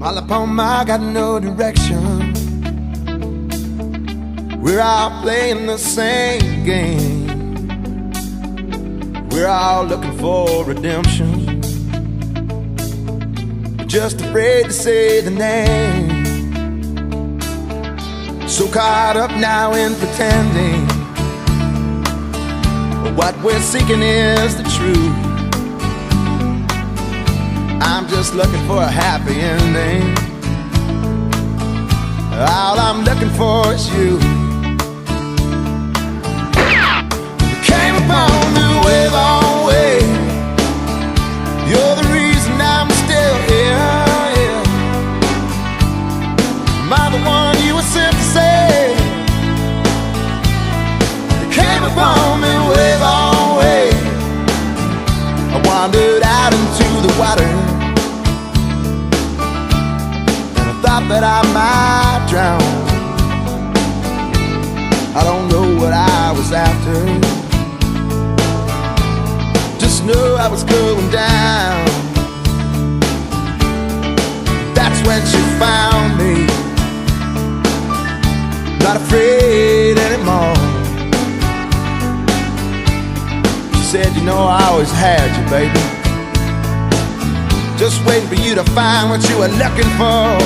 All upon my got no direction. We're all playing the same game. We're all looking for redemption. We're just afraid to say the name. So caught up now in pretending what we're seeking is the truth. I'm just looking for a happy ending. All I'm looking for is you. You came upon me way long way. You're the reason I'm still here, yeah. Am I the one you were sent to say? You came upon me way long way. I wandered out into the water, thought that I might drown. I don't know what I was after, just know I was going down. That's when she found me, not afraid anymore. She said, you know I always had you, baby, just waiting for you to find what you were looking for.